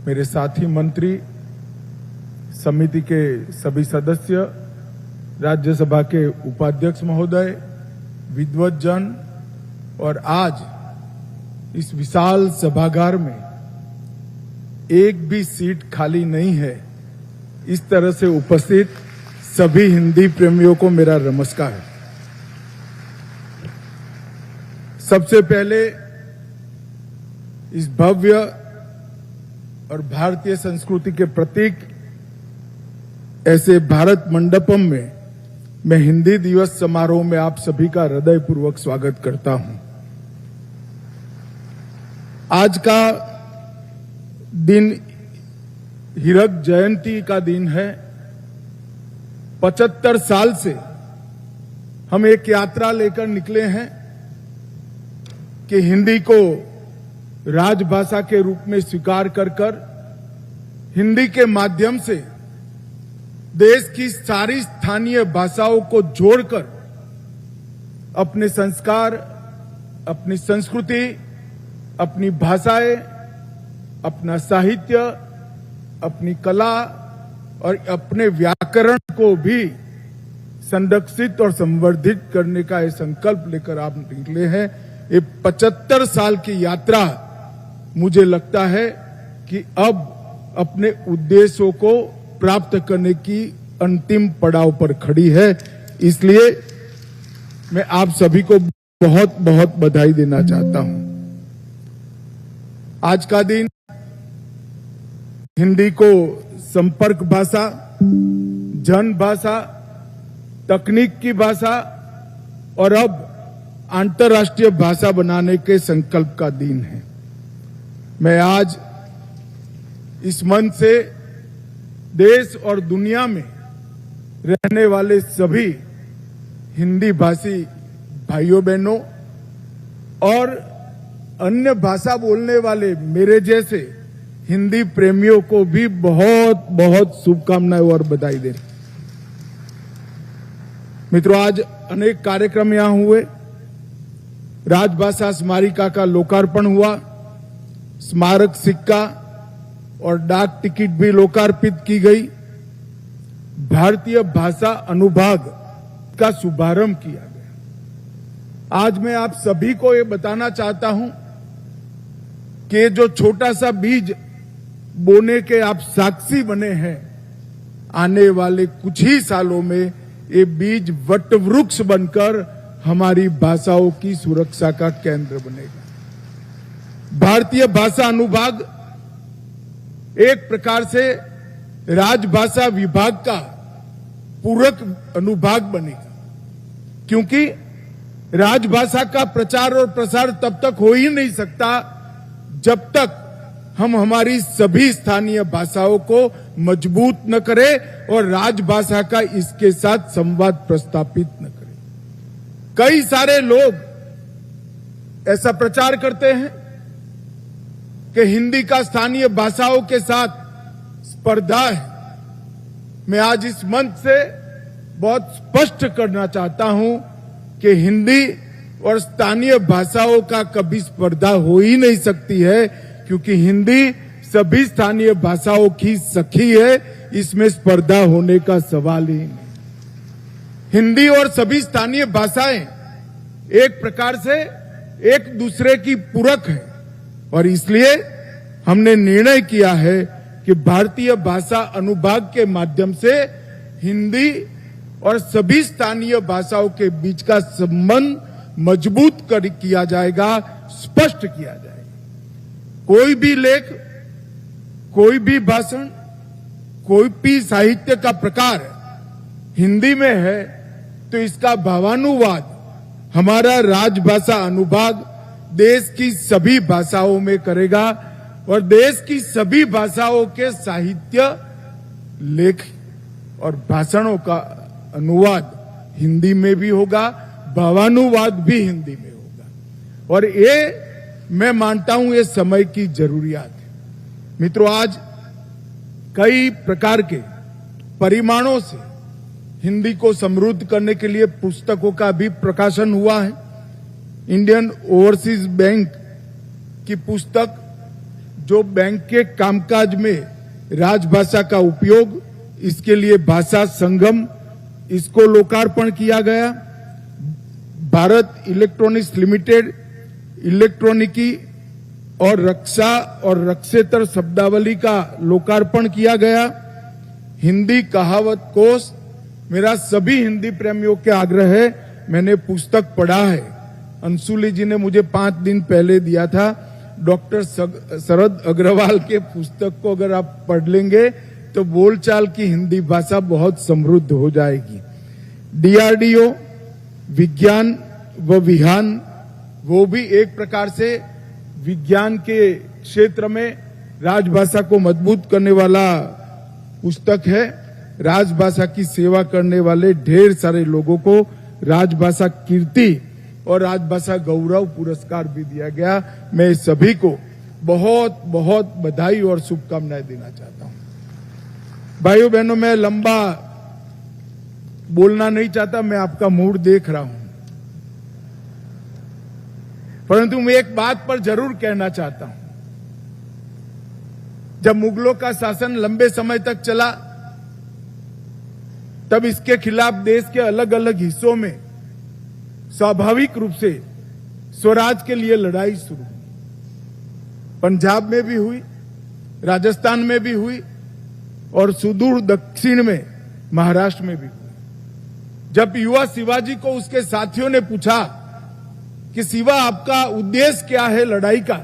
मेरे साथी मंत्री, समिति के सभी सदस्य, राज्यसभा के उपाध्यक्ष महोदय, विद्वत जन और आज इस विशाल सभागार में एक भी सीट खाली नहीं है, इस तरह से उपस्थित सभी हिंदी प्रेमियों को मेरा नमस्कार। सबसे पहले इस भव्य और भारतीय संस्कृति के प्रतीक ऐसे भारत मंडपम में मैं हिंदी दिवस समारोह में आप सभी का हृदयपूर्वक स्वागत करता हूं। आज का दिन हीरक जयंती का दिन है। 75 साल से हम एक यात्रा लेकर निकले हैं कि हिंदी को राजभाषा के रूप में स्वीकार कर हिंदी के माध्यम से देश की सारी स्थानीय भाषाओं को जोड़कर अपने संस्कार, अपनी संस्कृति, अपनी भाषाएं, अपना साहित्य, अपनी कला और अपने व्याकरण को भी संरक्षित और संवर्धित करने का ये संकल्प लेकर आप निकले हैं। ये 75 साल की यात्रा मुझे लगता है कि अब अपने उद्देश्यों को प्राप्त करने की अंतिम पड़ाव पर खड़ी है। इसलिए मैं आप सभी को बहुत बहुत बधाई देना चाहता हूं। आज का दिन हिंदी को संपर्क भाषा, जन भाषा, तकनीक की भाषा और अब अंतर्राष्ट्रीय भाषा बनाने के संकल्प का दिन है। मैं आज इस मंच से देश और दुनिया में रहने वाले सभी हिंदी भाषी भाइयों बहनों और अन्य भाषा बोलने वाले मेरे जैसे हिंदी प्रेमियों को भी बहुत बहुत शुभकामनाएं और बधाई दे। मित्रों, आज अनेक कार्यक्रम यहां हुए। राजभाषा स्मारिका का लोकार्पण हुआ, स्मारक सिक्का और डाक टिकट भी लोकार्पित की गई, भारतीय भाषा अनुभाग का शुभारंभ किया गया। आज मैं आप सभी को ये बताना चाहता हूं कि जो छोटा सा बीज बोने के आप साक्षी बने हैं, आने वाले कुछ ही सालों में ये बीज वट वृक्ष बनकर हमारी भाषाओं की सुरक्षा का केंद्र बनेगा। भारतीय भाषा अनुभाग एक प्रकार से राजभाषा विभाग का पूरक अनुभाग बनेगा, क्योंकि राजभाषा का प्रचार और प्रसार तब तक हो ही नहीं सकता जब तक हम हमारी सभी स्थानीय भाषाओं को मजबूत न करें और राजभाषा का इसके साथ संवाद प्रस्थापित न करें। कई सारे लोग ऐसा प्रचार करते हैं कि हिंदी का स्थानीय भाषाओं के साथ स्पर्धा है। मैं आज इस मंच से बहुत स्पष्ट करना चाहता हूं कि हिंदी और स्थानीय भाषाओं का कभी स्पर्धा हो ही नहीं सकती है, क्योंकि हिंदी सभी स्थानीय भाषाओं की सखी है। इसमें स्पर्धा होने का सवाल ही नहीं। हिंदी और सभी स्थानीय भाषाएं एक प्रकार से एक दूसरे की पूरक है और इसलिए हमने निर्णय किया है कि भारतीय भाषा अनुभाग के माध्यम से हिंदी और सभी स्थानीय भाषाओं के बीच का संबंध मजबूत किया जाएगा, स्पष्ट किया जाएगा। कोई भी लेख, कोई भी भाषण, कोई भी साहित्य का प्रकार हिंदी में है तो इसका भावानुवाद हमारा राजभाषा अनुभाग देश की सभी भाषाओं में करेगा और देश की सभी भाषाओं के साहित्य, लेख और भाषणों का अनुवाद हिंदी में भी होगा, भावानुवाद भी हिंदी में होगा। और ये मैं मानता हूं ये समय की जरूरियात है। मित्रों, आज कई प्रकार के परिमाणों से हिंदी को समृद्ध करने के लिए पुस्तकों का भी प्रकाशन हुआ है। इंडियन ओवरसीज बैंक की पुस्तक जो बैंक के कामकाज में राजभाषा का उपयोग, इसके लिए भाषा संगम, इसको लोकार्पण किया गया। भारत इलेक्ट्रॉनिक्स लिमिटेड, इलेक्ट्रॉनिकी और रक्षा और रक्षेतर शब्दावली का लोकार्पण किया गया। हिंदी कहावत कोष, मेरा सभी हिंदी प्रेमियों के आग्रह है, मैंने पुस्तक पढ़ा है, अंशुली जी ने मुझे 5 दिन पहले दिया था। डॉक्टर शरद अग्रवाल के पुस्तक को अगर आप पढ़ लेंगे तो बोलचाल की हिंदी भाषा बहुत समृद्ध हो जाएगी। डीआरडीओ, विज्ञान व विहान, वो भी एक प्रकार से विज्ञान के क्षेत्र में राजभाषा को मजबूत करने वाला पुस्तक है। राजभाषा की सेवा करने वाले ढेर सारे लोगों को राजभाषा कीर्ति और राजभाषा गौरव पुरस्कार भी दिया गया। मैं सभी को बहुत बहुत बधाई और शुभकामनाएं देना चाहता हूं। भाइयों बहनों, मैं लंबा बोलना नहीं चाहता, मैं आपका मूड देख रहा हूं, परंतु मैं एक बात पर जरूर कहना चाहता हूं। जब मुगलों का शासन लंबे समय तक चला, तब इसके खिलाफ देश के अलग अलग हिस्सों में स्वाभाविक रूप से स्वराज के लिए लड़ाई शुरू हुई। पंजाब में भी हुई, राजस्थान में भी हुई और सुदूर दक्षिण में महाराष्ट्र में भी हुई। जब युवा शिवाजी को उसके साथियों ने पूछा कि शिवा, आपका उद्देश्य क्या है लड़ाई का?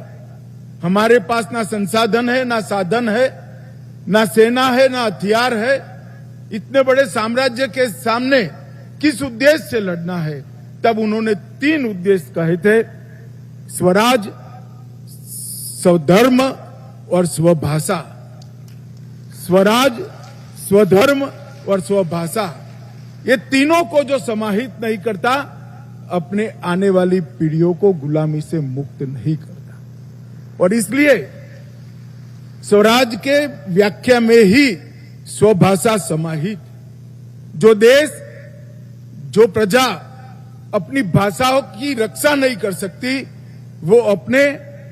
हमारे पास ना संसाधन है, ना साधन है, ना सेना है, ना हथियार है, इतने बड़े साम्राज्य के सामने किस उद्देश्य से लड़ना है? तब उन्होंने 3 उद्देश्य कहे थे, स्वराज, स्वधर्म और स्वभाषा। स्वराज, स्वधर्म और स्वभाषा, ये तीनों को जो समाहित नहीं करता, अपने आने वाली पीढ़ियों को गुलामी से मुक्त नहीं करता। और इसलिए स्वराज के व्याख्या में ही स्वभाषा समाहित। जो देश, जो प्रजा अपनी भाषाओं की रक्षा नहीं कर सकती, वो अपने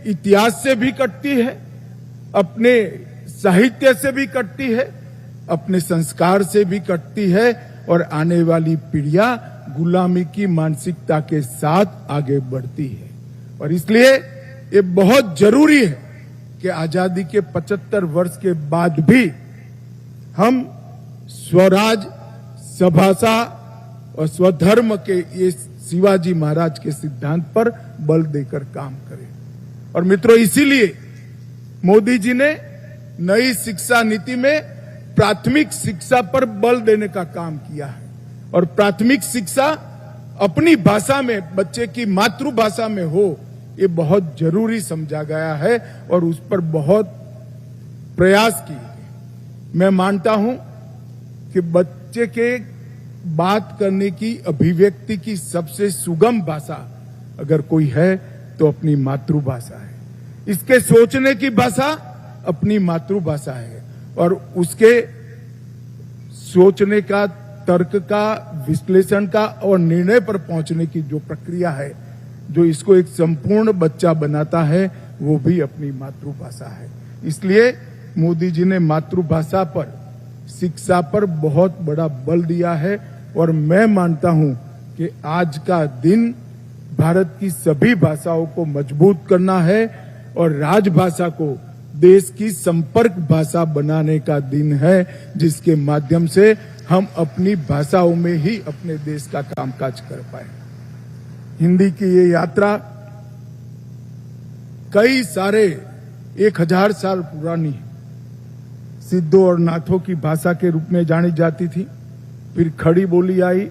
इतिहास से भी कटती है, अपने साहित्य से भी कटती है, अपने संस्कार से भी कटती है और आने वाली पीढ़ियां गुलामी की मानसिकता के साथ आगे बढ़ती है। और इसलिए ये बहुत जरूरी है कि आजादी के 75 वर्ष के बाद भी हम स्वराज, स्वभाषा और स्वधर्म के ये शिवाजी महाराज के सिद्धांत पर बल देकर काम करें। और मित्रों, इसीलिए मोदी जी ने नई शिक्षा नीति में प्राथमिक शिक्षा पर बल देने का काम किया है। और प्राथमिक शिक्षा अपनी भाषा में, बच्चे की मातृभाषा में हो, ये बहुत जरूरी समझा गया है और उस पर बहुत प्रयास किए गए। मैं मानता हूं कि बच्चे के बात करने की, अभिव्यक्ति की सबसे सुगम भाषा अगर कोई है तो अपनी मातृभाषा है। इसके सोचने की भाषा अपनी मातृभाषा है और उसके सोचने का, तर्क का, विश्लेषण का और निर्णय पर पहुंचने की जो प्रक्रिया है, जो इसको एक संपूर्ण बच्चा बनाता है, वो भी अपनी मातृभाषा है। इसलिए मोदी जी ने मातृभाषा पर, शिक्षा पर बहुत बड़ा बल दिया है और मैं मानता हूं कि आज का दिन भारत की सभी भाषाओं को मजबूत करना है और राजभाषा को देश की संपर्क भाषा बनाने का दिन है, जिसके माध्यम से हम अपनी भाषाओं में ही अपने देश का कामकाज कर पाए। हिंदी की ये यात्रा कई सारे 1000 साल पुरानी है। सिद्धों और नाथों की भाषा के रूप में जानी जाती थी, फिर खड़ी बोली आई,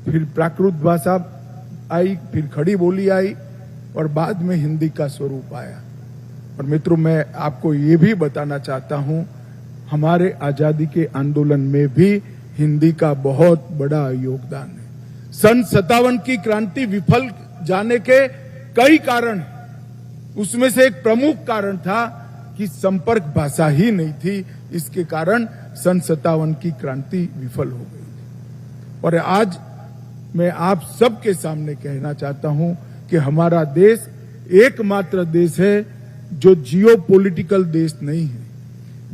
फिर प्राकृत भाषा आई, फिर खड़ी बोली आई और बाद में हिंदी का स्वरूप आया। और मित्रों, मैं आपको ये भी बताना चाहता हूं, हमारे आजादी के आंदोलन में भी हिंदी का बहुत बड़ा योगदान है। सन 57 की क्रांति विफल जाने के कई कारण हैं। उसमें से एक प्रमुख कारण था कि संपर्क भाषा ही नहीं थी। इसके कारण सन 57 की क्रांति विफल हो गई थी। और आज मैं आप सबके सामने कहना चाहता हूं कि हमारा देश एकमात्र देश है जो जियो पॉलिटिकल देश नहीं है,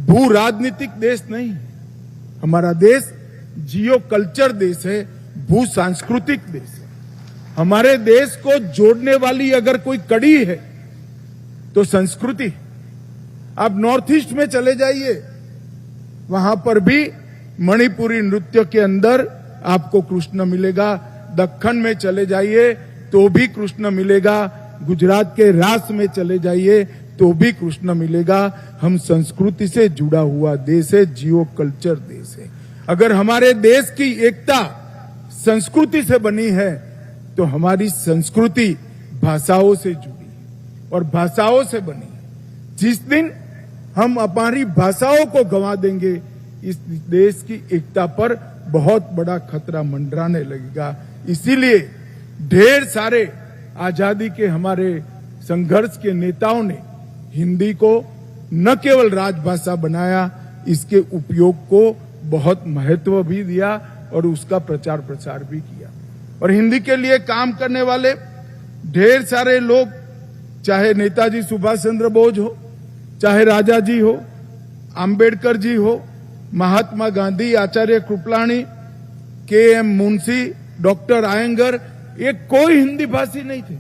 भू राजनीतिक देश नहीं है। हमारा देश जियो कल्चर देश है, भू सांस्कृतिक देश है। हमारे देश को जोड़ने वाली अगर कोई कड़ी है तो संस्कृति। आप नॉर्थ ईस्ट में चले जाइए, वहां पर भी मणिपुरी नृत्य के अंदर आपको कृष्ण मिलेगा। दक्कन में चले जाइए तो भी कृष्ण मिलेगा। गुजरात के रास में चले जाइए तो भी कृष्ण मिलेगा। हम संस्कृति से जुड़ा हुआ देश है, जियो कल्चर देश है। अगर हमारे देश की एकता संस्कृति से बनी है तो हमारी संस्कृति भाषाओं से जुड़ी है और भाषाओं से बनी है। जिस दिन हम हमारी भाषाओं को गंवा देंगे, इस देश की एकता पर बहुत बड़ा खतरा मंडराने लगेगा। इसीलिए ढेर सारे आजादी के हमारे संघर्ष के नेताओं ने हिंदी को न केवल राजभाषा बनाया, इसके उपयोग को बहुत महत्व भी दिया और उसका प्रचार प्रसार भी किया। और हिंदी के लिए काम करने वाले ढेर सारे लोग, चाहे नेताजी सुभाष चंद्र बोस हो, चाहे राजा जी हो, अंबेडकर जी हो, महात्मा गांधी, आचार्य कृपलानी, के.एम. मुंशी, डॉक्टर आयंगर, ये कोई हिंदी भाषी नहीं थे।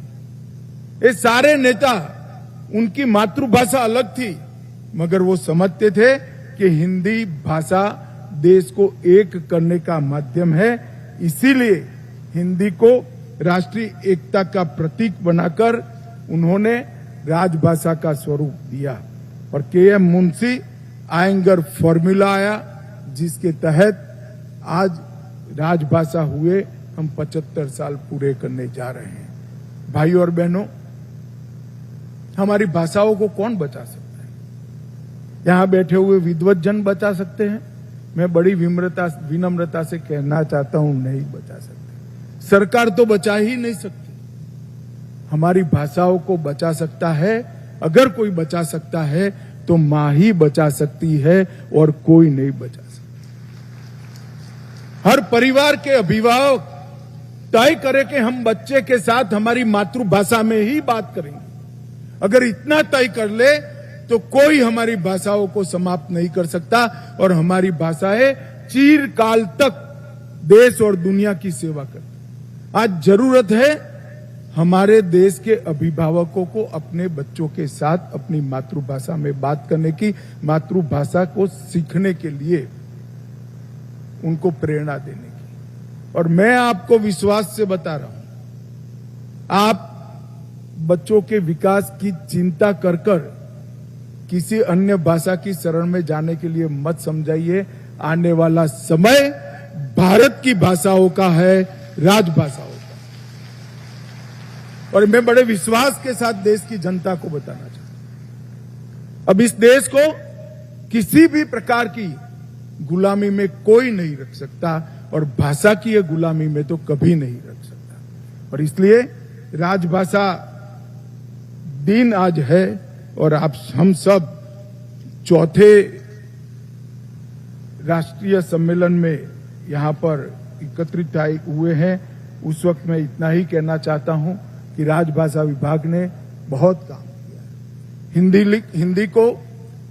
ये सारे नेता, उनकी मातृभाषा अलग थी, मगर वो समझते थे कि हिंदी भाषा देश को एक करने का माध्यम है। इसीलिए हिंदी को राष्ट्रीय एकता का प्रतीक बनाकर उन्होंने राजभाषा का स्वरूप दिया। और के.एम. मुंशी आयंगर फॉर्मूला आया, जिसके तहत आज राजभाषा हुए हम 75 साल पूरे करने जा रहे हैं। भाइयों और बहनों, हमारी भाषाओं को कौन बचा सकता है? यहां बैठे हुए विद्वत जन बचा सकते हैं। मैं बड़ी विनम्रता से कहना चाहता हूं, नहीं बचा सकते। सरकार तो बचा ही नहीं सकती। हमारी भाषाओं को बचा सकता है, अगर कोई बचा सकता है तो मां ही बचा सकती है और कोई नहीं बचा सकता। हर परिवार के अभिभावक तय करे कि हम बच्चे के साथ हमारी मातृभाषा में ही बात करेंगे। अगर इतना तय कर ले तो कोई हमारी भाषाओं को समाप्त नहीं कर सकता और हमारी भाषाएं चिरकाल तक देश और दुनिया की सेवा करती। आज जरूरत है हमारे देश के अभिभावकों को अपने बच्चों के साथ अपनी मातृभाषा में बात करने की, मातृभाषा को सीखने के लिए उनको प्रेरणा देने की। और मैं आपको विश्वास से बता रहा हूं, आप बच्चों के विकास की चिंता कर कर किसी अन्य भाषा की शरण में जाने के लिए मत समझाइए। आने वाला समय भारत की भाषाओं का है, राजभाषाओं का। और मैं बड़े विश्वास के साथ देश की जनता को बताना चाहता हूं, अब इस देश को किसी भी प्रकार की गुलामी में कोई नहीं रख सकता और भाषा की ये गुलामी में तो कभी नहीं रख सकता। और इसलिए राजभाषा दिन आज है और हम सब चौथे राष्ट्रीय सम्मेलन में यहां पर एकत्रित हुए हैं। उस वक्त मैं इतना ही कहना चाहता हूं कि राजभाषा विभाग ने बहुत काम किया है। हिंदी को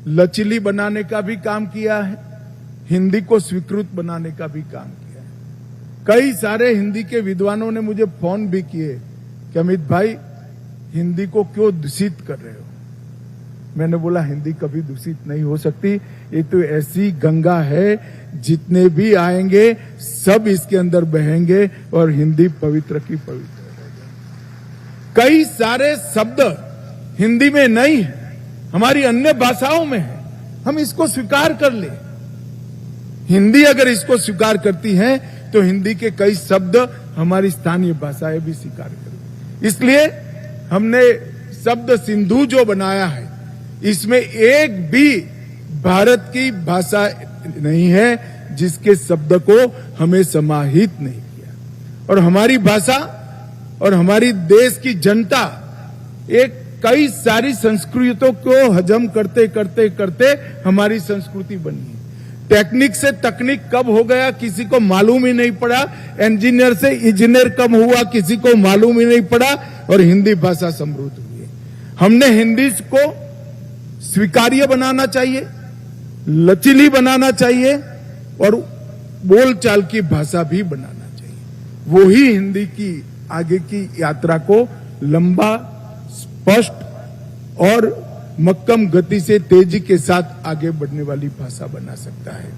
लचीली बनाने का भी काम किया है, हिंदी को स्वीकृत बनाने का भी काम किया है। कई सारे हिंदी के विद्वानों ने मुझे फोन भी किए कि अमित भाई, हिंदी को क्यों दूषित कर रहे हो? मैंने बोला, हिंदी कभी दूषित नहीं हो सकती। ये तो ऐसी गंगा है, जितने भी आएंगे सब इसके अंदर बहेंगे और हिंदी पवित्र की पवित्र रहेगी। कई सारे शब्द हिंदी में नहीं है, हमारी अन्य भाषाओं में है। हम इसको स्वीकार कर ले। हिंदी अगर इसको स्वीकार करती है तो हिंदी के कई शब्द हमारी स्थानीय भाषाएं भी स्वीकार करेंगी। इसलिए हमने शब्द सिंधु जो बनाया है, इसमें एक भी भारत की भाषा नहीं है जिसके शब्द को हमें समाहित नहीं किया। और हमारी भाषा और हमारी देश की जनता एक कई सारी संस्कृतियों को हजम करते करते करते हमारी संस्कृति बनी है। टेक्निक से तकनीक कब हो गया किसी को मालूम ही नहीं पड़ा, इंजीनियर से इंजीनियर कब हुआ किसी को मालूम ही नहीं पड़ा, और हिंदी भाषा समृद्ध हुई है। हमने हिंदी को स्वीकार्य बनाना चाहिए, लचीली बनाना चाहिए और बोलचाल की भाषा भी बनाना चाहिए। वो ही हिंदी की आगे की यात्रा को लंबा, स्पष्ट और मक्कम गति से तेजी के साथ आगे बढ़ने वाली भाषा बना सकता है।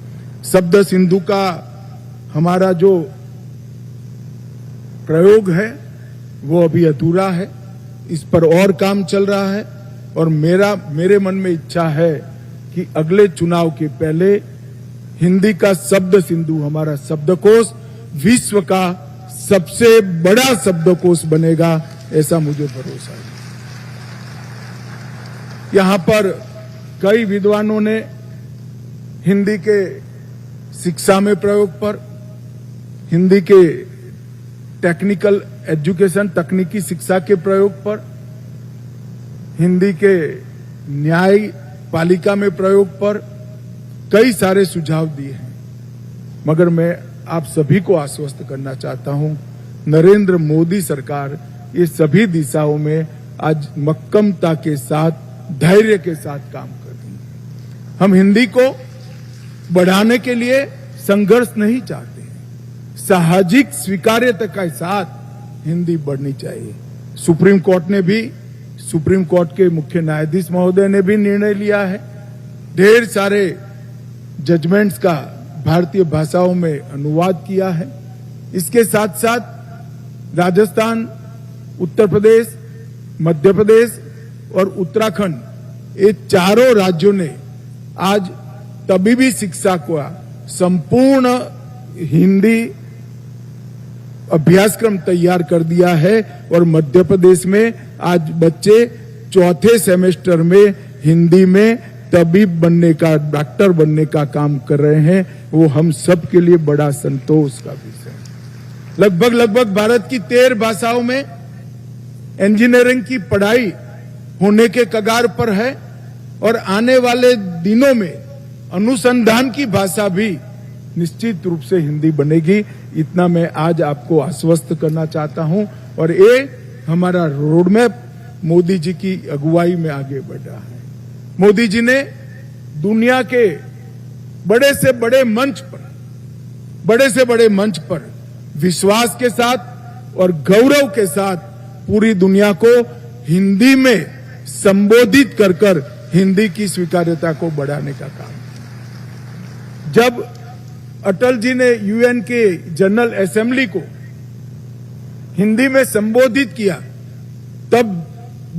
शब्द सिंधु का हमारा जो प्रयोग है वो अभी अधूरा है, इस पर और काम चल रहा है और मेरे मन में इच्छा है कि अगले चुनाव के पहले हिंदी का शब्द सिंधु, हमारा शब्दकोश विश्व का सबसे बड़ा शब्दकोश बनेगा, ऐसा मुझे भरोसा है। यहां पर कई विद्वानों ने हिंदी के शिक्षा में प्रयोग पर, हिंदी के टेक्निकल एजुकेशन, तकनीकी शिक्षा के प्रयोग पर, हिंदी के न्याय पालिका में प्रयोग पर कई सारे सुझाव दिए हैं। मगर मैं आप सभी को आश्वस्त करना चाहता हूं, नरेंद्र मोदी सरकार ये सभी दिशाओं में आज मक्कमता के साथ, धैर्य के साथ काम कर रही है। हम हिंदी को बढ़ाने के लिए संघर्ष नहीं चाहते हैं, सामाजिक स्वीकार्यता के साथ हिंदी बढ़नी चाहिए। सुप्रीम कोर्ट के मुख्य न्यायाधीश महोदय ने भी निर्णय लिया है, ढेर सारे जजमेंट्स का भारतीय भाषाओं में अनुवाद किया है। इसके साथ साथ राजस्थान, उत्तर प्रदेश, मध्य प्रदेश और उत्तराखंड, ये चारों राज्यों ने आज तबीबी शिक्षा का संपूर्ण हिंदी अभ्यासक्रम तैयार कर दिया है और मध्य प्रदेश में आज बच्चे चौथे सेमेस्टर में हिंदी में तबीब बनने का, डॉक्टर बनने का काम कर रहे हैं। वो हम सब के लिए बड़ा संतोष का विषय है। लगभग भारत की 13 भाषाओं में इंजीनियरिंग की पढ़ाई होने के कगार पर है और आने वाले दिनों में अनुसंधान की भाषा भी निश्चित रूप से हिंदी बनेगी। इतना मैं आज आपको आश्वस्त करना चाहता हूं और ये हमारा रोड मैप मोदी जी की अगुवाई में आगे बढ़ रहा है। मोदी जी ने दुनिया के बड़े से बड़े मंच पर विश्वास के साथ और गौरव के साथ पूरी दुनिया को हिंदी में संबोधित कर हिंदी की स्वीकार्यता को बढ़ाने का काम। जब अटल जी ने यूएन के जनरल असेंबली को हिंदी में संबोधित किया तब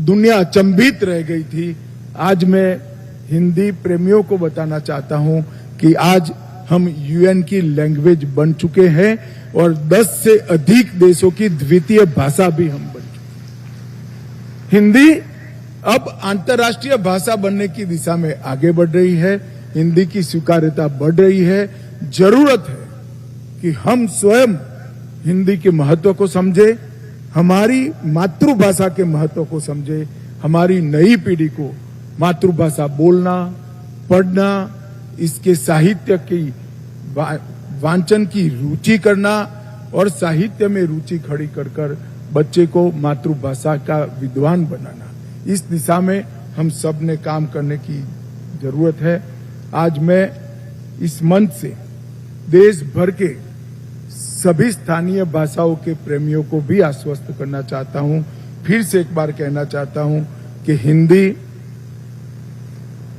दुनिया अचंभित रह गई थी। आज मैं हिंदी प्रेमियों को बताना चाहता हूं कि आज हम यूएन की लैंग्वेज बन चुके हैं और 10 से अधिक देशों की द्वितीय भाषा भी हम बन चुके हैं। हिंदी अब अंतर्राष्ट्रीय भाषा बनने की दिशा में आगे बढ़ रही है, हिंदी की स्वीकार्यता बढ़ रही है। जरूरत है कि हम स्वयं हिंदी के महत्व को समझे, हमारी मातृभाषा के महत्व को समझे, हमारी नई पीढ़ी को मातृभाषा बोलना, पढ़ना, इसके साहित्य की वांचन की रुचि करना और साहित्य में रुचि खड़ी कर बच्चे को मातृभाषा का विद्वान बनाना, इस दिशा में हम सब ने काम करने की जरूरत है। आज मैं इस मंच से देश भर के सभी स्थानीय भाषाओं के प्रेमियों को भी आश्वस्त करना चाहता हूं, फिर से एक बार कहना चाहता हूं कि हिंदी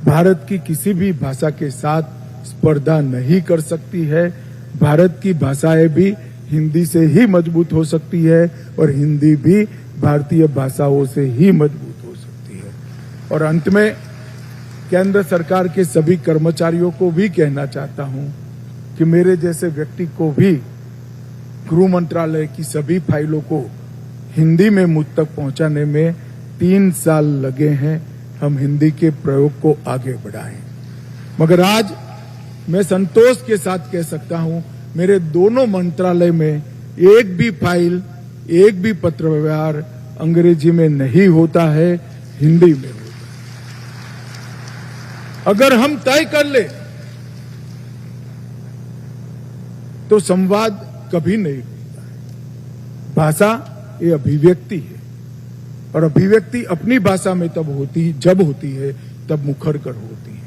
भारत की किसी भी भाषा के साथ स्पर्धा नहीं कर सकती है। भारत की भाषाएं भी हिंदी से ही मजबूत हो सकती है और हिंदी भी भारतीय भाषाओं से ही मजबूत हो सकती है। और अंत में केंद्र सरकार के सभी कर्मचारियों को भी कहना चाहता हूं कि मेरे जैसे व्यक्ति को भी गृह मंत्रालय की सभी फाइलों को हिंदी में मुझ तक पहुंचाने में 3 साल लगे हैं। हम हिंदी के प्रयोग को आगे बढ़ाएं। मगर आज मैं संतोष के साथ कह सकता हूं, मेरे दोनों मंत्रालय में एक भी फाइल, एक भी पत्र व्यवहार अंग्रेजी में नहीं होता है, हिंदी में होता है। अगर हम तय कर ले तो संवाद कभी नहीं होता है। भाषा ये अभिव्यक्ति है और अभिव्यक्ति अपनी भाषा में जब होती है तब मुखर कर होती है।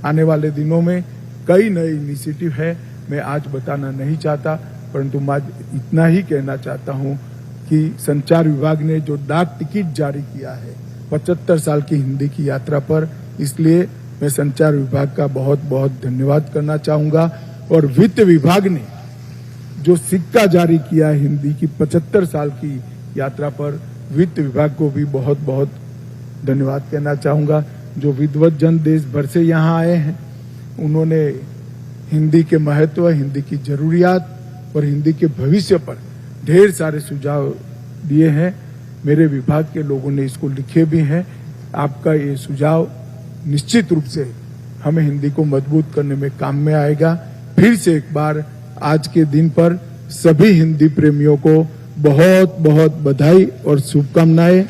आने वाले दिनों में कई नए इनिशिएटिव है, मैं आज बताना नहीं चाहता, परंतु मैं इतना ही कहना चाहता हूं कि संचार विभाग ने जो डाक टिकट जारी किया है 75 साल की हिंदी की यात्रा पर, इसलिए मैं संचार विभाग का बहुत बहुत धन्यवाद करना चाहूंगा। और वित्त विभाग ने जो सिक्का जारी किया है हिंदी की 75 साल की यात्रा पर, वित्त विभाग को भी बहुत बहुत धन्यवाद कहना चाहूंगा। जो विद्वत जन देश भर से यहाँ आए हैं, उन्होंने हिंदी के महत्व, हिंदी की जरूरियात और हिंदी के भविष्य पर ढेर सारे सुझाव दिए हैं। मेरे विभाग के लोगों ने इसको लिखे भी हैं। आपका ये सुझाव निश्चित रूप से हमें हिंदी को मजबूत करने में काम में आएगा। फिर से एक बार आज के दिन पर सभी हिंदी प्रेमियों को बहुत बहुत बधाई और शुभकामनाएं।